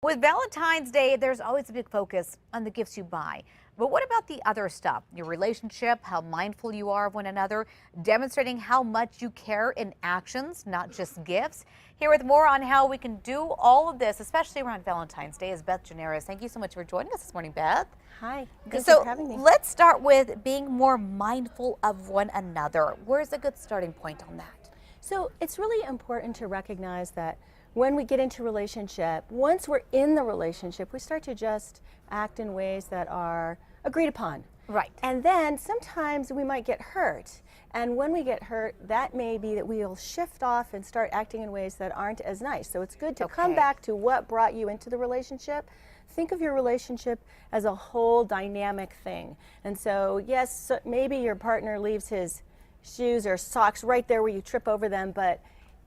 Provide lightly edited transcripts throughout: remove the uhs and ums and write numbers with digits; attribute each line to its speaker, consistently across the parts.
Speaker 1: With Valentine's Day, there's always a big focus on the gifts you buy. But what about the other stuff? Your relationship, how mindful you are of one another, demonstrating how much you care in actions, not just gifts. Here with more on how we can do all of this, especially around Valentine's Day, is Beth Generis. Thank you so much for joining us this morning, Beth.
Speaker 2: Hi, thank you
Speaker 1: So
Speaker 2: for having me.
Speaker 1: let's start with being more mindful of one another. Where's a good starting point on that?
Speaker 2: So it's really important to recognize that when we get into a relationship, once we're in the relationship, we start to just act in ways that are agreed upon.
Speaker 1: Right.
Speaker 2: And then sometimes we might get hurt. And when we get hurt, that may be that we'll shift off and start acting in ways that aren't as nice. So it's good to come back to what brought you into the relationship. Think of your relationship as a whole dynamic thing. And so, yes, maybe your partner leaves his shoes or socks right there where you trip over them, but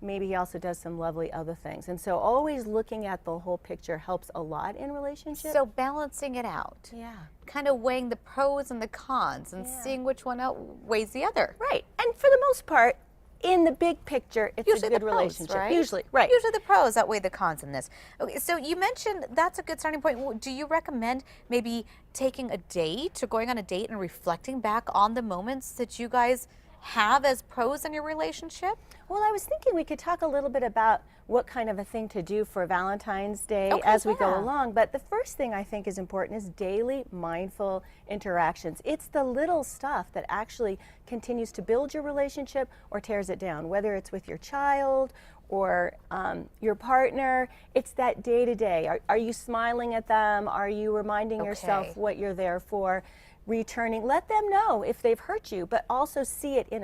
Speaker 2: maybe he also does some lovely other things. And so always looking at the whole picture helps a lot in relationships.
Speaker 1: So balancing it out.
Speaker 2: Yeah.
Speaker 1: Kind of weighing the pros and the cons and seeing which one outweighs the other.
Speaker 2: Right. And for the most part, in the big picture, it's
Speaker 1: Usually
Speaker 2: a good
Speaker 1: the pros,
Speaker 2: relationship.
Speaker 1: right?
Speaker 2: Usually, right.
Speaker 1: Usually the pros outweigh the cons in this. Okay, so you mentioned that's a good starting point. Do you recommend maybe taking a date or going on a date and reflecting back on the moments that you guys have as pros in your relationship?
Speaker 2: Well, I was thinking we could talk a little bit about what kind of a thing to do for Valentine's Day as we go along. But the first thing I think is important is daily mindful interactions. It's the little stuff that actually continues to build your relationship or tears it down, whether it's with your child or your partner. It's that day to day. Are you smiling at them? Are you reminding yourself what you're there for? Returning, let them know if they've hurt you, but also see it in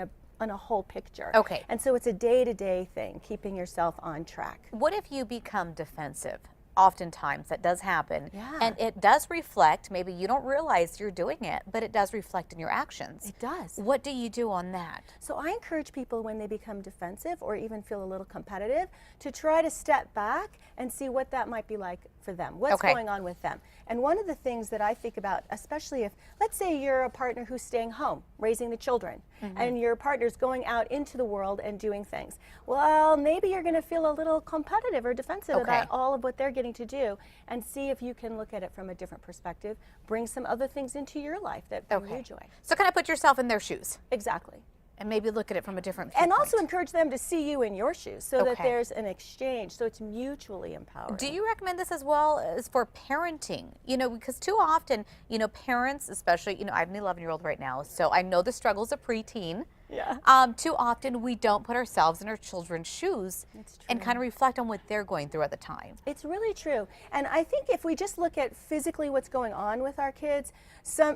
Speaker 2: a whole picture.
Speaker 1: Okay.
Speaker 2: And so it's a day-to-day thing, keeping yourself on track.
Speaker 1: What if you become defensive? Oftentimes that does happen.
Speaker 2: Yeah.
Speaker 1: And it does reflect, maybe you don't realize you're doing it, but it does reflect in your actions.
Speaker 2: It does.
Speaker 1: What do you do on that?
Speaker 2: So I encourage people when they become defensive or even feel a little competitive to try to step back and see what that might be like for them. What's going on with them? And one of the things that I think about, especially if, let's say you're a partner who's staying home, raising the children, and your partner's going out into the world and doing things. Well, maybe you're going to feel a little competitive or defensive about all of what they're getting to do, and see if you can look at it from a different perspective, bring some other things into your life that bring you joy.
Speaker 1: So kind of put yourself in their shoes.
Speaker 2: Exactly.
Speaker 1: And maybe look at it from a different
Speaker 2: And
Speaker 1: viewpoint.
Speaker 2: also encourage them to see you in your shoes so that there's an exchange, so it's mutually empowering.
Speaker 1: Do you recommend this as well as for parenting? You know, because too often, you know, parents, especially, you know, I have an 11-year-old right now, so I know the struggles of preteen.
Speaker 2: Yeah.
Speaker 1: Too often we don't put ourselves in our children's shoes and kind of reflect on what they're going through at the time.
Speaker 2: It's really true. And I think if we just look at physically what's going on with our kids,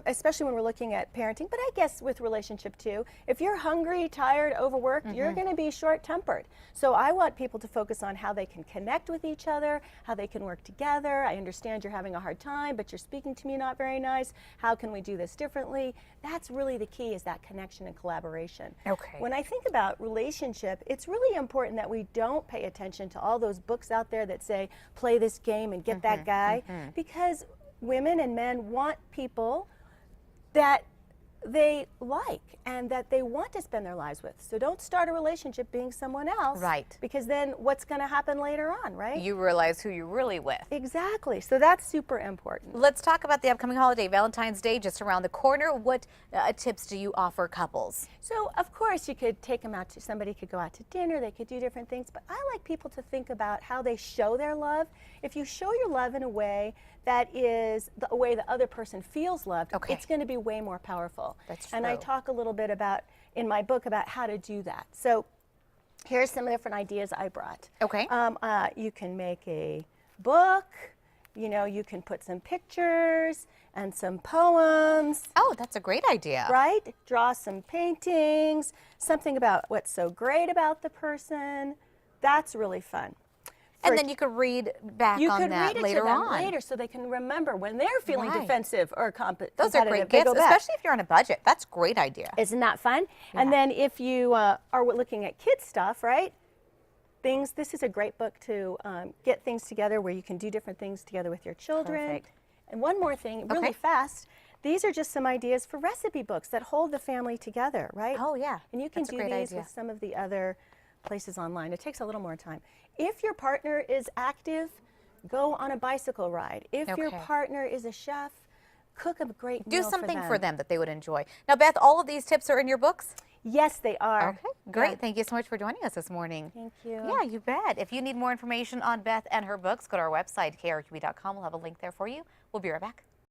Speaker 2: especially when we're looking at parenting, but I guess with relationship too, if you're hungry, tired, overworked, you're going to be short-tempered. So I want people to focus on how they can connect with each other, how they can work together. I understand you're having a hard time, but you're speaking to me not very nice. How can we do this differently? That's really the key, is that connection and collaboration.
Speaker 1: Okay.
Speaker 2: When I think about relationship, it's really important that we don't pay attention to all those books out there that say, play this game and get that guy, because women and men want people that they like and that they want to spend their lives with. So don't start a relationship being someone else.
Speaker 1: Right.
Speaker 2: Because then what's going to happen later on, right?
Speaker 1: You realize who you're really with.
Speaker 2: Exactly. So that's super important.
Speaker 1: Let's talk about the upcoming holiday, Valentine's Day, just around the corner. What tips do you offer couples?
Speaker 2: So, of course, you could take them out to, somebody could go out to dinner, they could do different things, but I like people to think about how they show their love. If you show your love in a way that is the way the other person feels loved, it's going to be way more powerful.
Speaker 1: That's true.
Speaker 2: And I talk a little bit about, in my book, about how to do that. So here's some different ideas I brought.
Speaker 1: Okay.
Speaker 2: You can make a book, you know, you can put some pictures and some poems.
Speaker 1: Oh, that's a great idea.
Speaker 2: Right? Draw some paintings, something about what's so great about the person. That's really fun.
Speaker 1: And then you could read back on that later on.
Speaker 2: Later, so they can remember when they're feeling defensive or competitive.
Speaker 1: Those are great gifts, especially if you're on a budget. That's a great idea.
Speaker 2: Isn't that fun? Yeah. And then if you are looking at kids stuff, right? This is a great book to get things together where you can do different things together with your children.
Speaker 1: Perfect.
Speaker 2: And one more thing, really fast. These are just some ideas for recipe books that hold the family together, right?
Speaker 1: Oh, yeah.
Speaker 2: And you can do these with some of the other places online. It takes a little more time. If your partner is active, Go on a bicycle ride. If your
Speaker 1: Okay.
Speaker 2: partner is a chef, cook a great
Speaker 1: Do
Speaker 2: meal
Speaker 1: something
Speaker 2: for them.
Speaker 1: that they would enjoy. Now, Beth, all of these tips are in your books?
Speaker 2: Yes, they are.
Speaker 1: Okay, great.
Speaker 2: Yeah.
Speaker 1: Thank you so much for joining us this morning.
Speaker 2: Thank you.
Speaker 1: Yeah, you bet. If you need more information on Beth and her books, go to our website, krqe.com. We'll have a link there for you. We'll be right back.